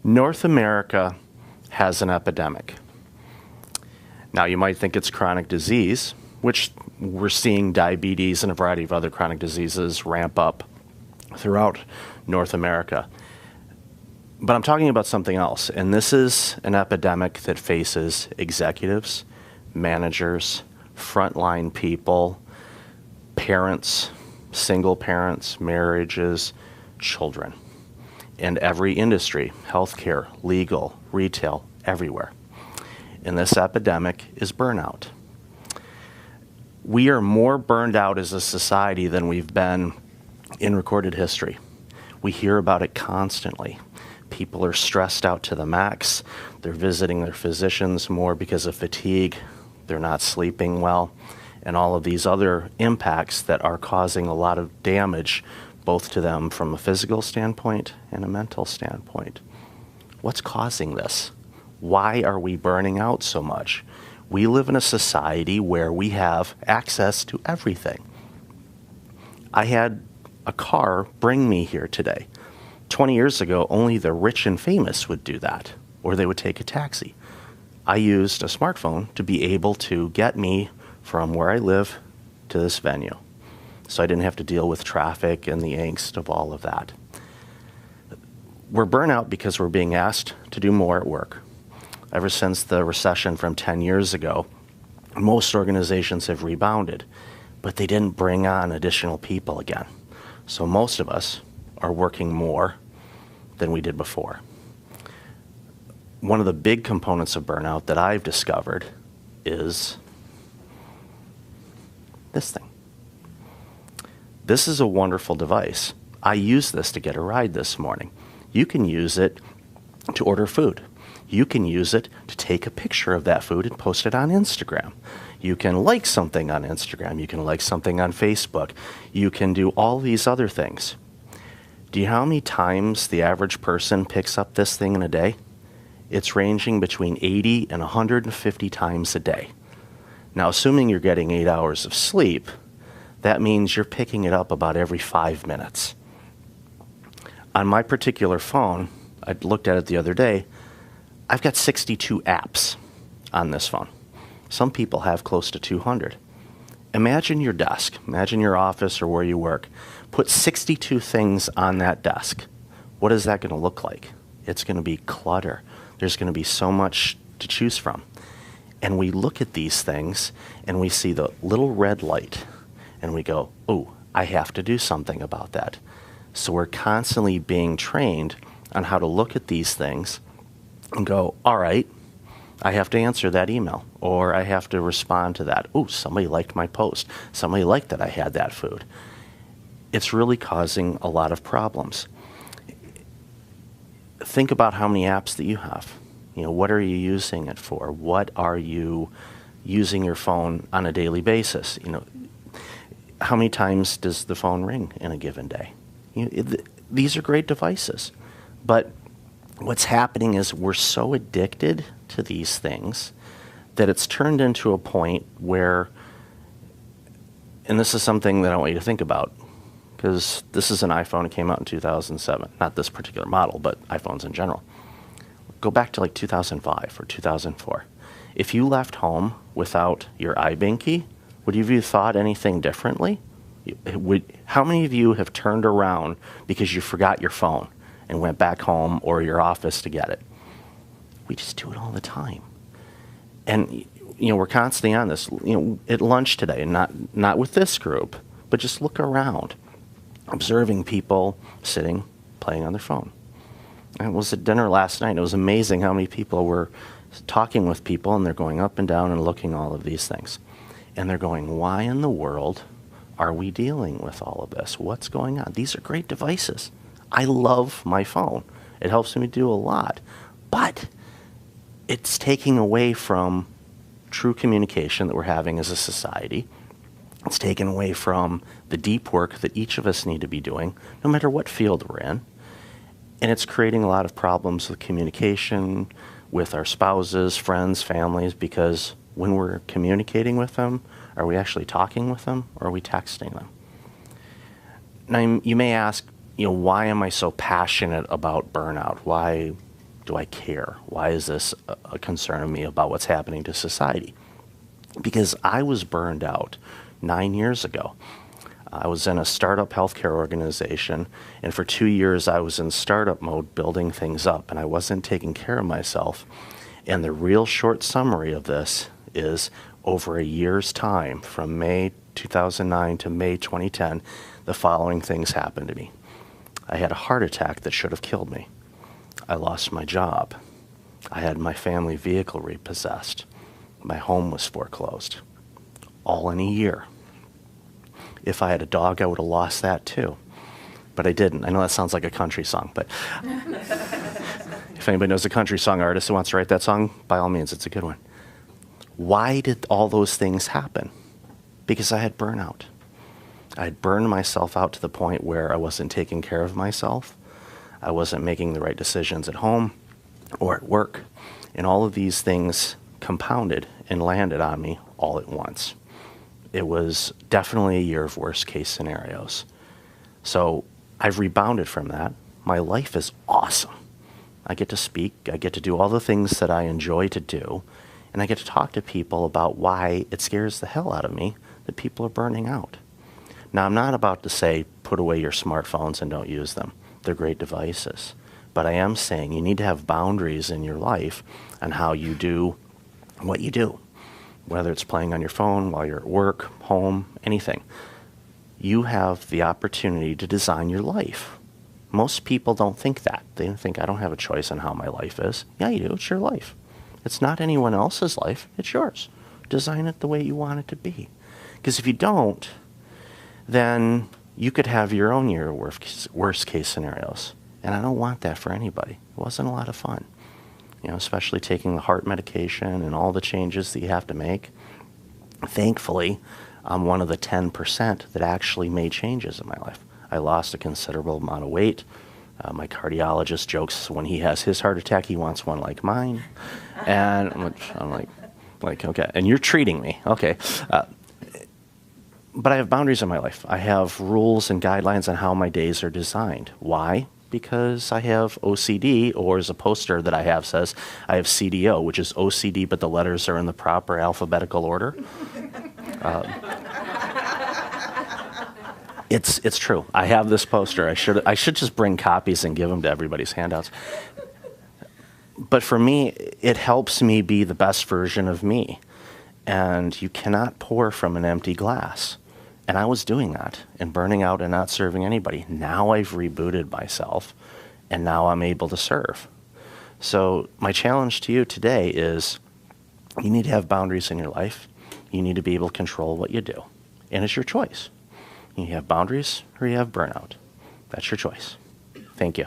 North America has an epidemic. Now, you might think it's chronic disease, which we're seeing diabetes and a variety of other chronic diseases ramp up throughout North America. But I'm talking about something else, and this is an epidemic that faces executives, managers, frontline people, parents, single parents, marriages, children, in every industry, healthcare, legal, retail, everywhere. And this epidemic is burnout. We are more burned out as a society than we've been in recorded history. We hear about it constantly. People are stressed out to the max. They're visiting their physicians more because of fatigue. They're not sleeping well, and all of these other impacts that are causing a lot of damage both to them from a physical standpoint and a mental standpoint. What's causing this? Why are we burning out so much? We live in a society where we have access to everything. I had a car bring me here today. 20 years ago, only the rich and famous would do that, or they would take a taxi. I used a smartphone to be able to get me from where I live to this venue, so I didn't have to deal with traffic and the angst of all of that. We're burnout because we're being asked to do more at work. Ever since the recession from 10 years ago, most organizations have rebounded, but they didn't bring on additional people again. So most of us are working more than we did before. One of the big components of burnout that I've discovered is this thing. This is a wonderful device. I used this to get a ride this morning. You can use it to order food. You can use it to take a picture of that food and post it on Instagram. You can like something on Instagram. You can like something on Facebook. You can do all these other things. Do you know how many times the average person picks up this thing in a day? It's ranging between 80 and 150 times a day. Now, assuming you're getting 8 hours of sleep, that means you're picking it up about every 5 minutes. On my particular phone, I looked at it the other day, I've got 62 apps on this phone. Some people have close to 200. Imagine your desk, imagine your office or where you work. Put 62 things on that desk. What is that going to look like? It's going to be clutter. There's going to be so much to choose from. And we look at these things and we see the little red light and we go, oh, I have to do something about that. So we're constantly being trained on how to look at these things and go, all right, I have to answer that email, or I have to respond to that. Oh, somebody liked my post. Somebody liked that I had that food. It's really causing a lot of problems. Think about how many apps that you have. You know, what are you using it for? What are you using your phone on a daily basis? You know, how many times does the phone ring in a given day? You know, these are great devices, but what's happening is we're so addicted to these things that it's turned into a point where, and this is something that I want you to think about, because this is an iPhone. It came out in 2007. Not this particular model, but iPhones in general. Go back to like 2005 or 2004. If you left home without your iBank key, would you have thought anything differently? How many of you have turned around because you forgot your phone and went back home or your office to get it? We just do it all the time. And you know, we're constantly on this. You know, at lunch today, not with this group, but just look around, observing people sitting, playing on their phone. I was at dinner last night. It was amazing how many people were talking with people, and they're going up and down and looking all of these things. And they're going, why in the world are we dealing with all of this? What's going on? These are great devices. I love my phone. It helps me do a lot. But it's taking away from true communication that we're having as a society. It's taken away from the deep work that each of us need to be doing, no matter what field we're in. And it's creating a lot of problems with communication, with our spouses, friends, families, because when we're communicating with them, are we actually talking with them, or are we texting them? Now, you may ask, you know, why am I so passionate about burnout? Why do I care? Why is this a concern of me about what's happening to society? Because I was burned out 9 years ago. I was in a startup healthcare organization, and for 2 years I was in startup mode building things up, and I wasn't taking care of myself. And the real short summary of this is, over a year's time, from May 2009 to May 2010, the following things happened to me. I had a heart attack that should have killed me. I lost my job. I had my family vehicle repossessed. My home was foreclosed. All in a year. If I had a dog, I would have lost that too. But I didn't. I know that sounds like a country song, but if anybody knows a country song artist who wants to write that song, by all means, it's a good one. Why did all those things happen? Because I had burnout. I had burned myself out to the point where I wasn't taking care of myself. I wasn't making the right decisions at home or at work. And all of these things compounded and landed on me all at once. It was definitely a year of worst case scenarios. So I've rebounded from that. My life is awesome. I get to speak, I get to do all the things that I enjoy to do, and I get to talk to people about why it scares the hell out of me that people are burning out. Now, I'm not about to say, put away your smartphones and don't use them. They're great devices. But I am saying you need to have boundaries in your life on how you do what you do. Whether it's playing on your phone while you're at work, home, anything. You have the opportunity to design your life. Most people don't think that. They think, I don't have a choice on how my life is. Yeah, you do. It's your life. It's not anyone else's life. It's yours. Design it the way you want it to be. Because if you don't, then you could have your own year of worst case scenarios. And I don't want that for anybody. It wasn't a lot of fun. You know, especially taking the heart medication and all the changes that you have to make. Thankfully, I'm one of the 10% that actually made changes in my life. I lost a considerable amount of weight. My cardiologist jokes when he has his heart attack, he wants one like mine. And I'm like, okay, and you're treating me, okay. But I have boundaries in my life. I have rules and guidelines on how my days are designed. Why? Because I have OCD, or as a poster that I have says, I have CDO, which is OCD, but the letters are in the proper alphabetical order. It's true. I have this poster. I should just bring copies and give them to everybody's handouts. But for me, it helps me be the best version of me. And you cannot pour from an empty glass. And I was doing that and burning out and not serving anybody. Now I've rebooted myself, and now I'm able to serve. So my challenge to you today is you need to have boundaries in your life. You need to be able to control what you do. And it's your choice. You have boundaries or you have burnout. That's your choice. Thank you.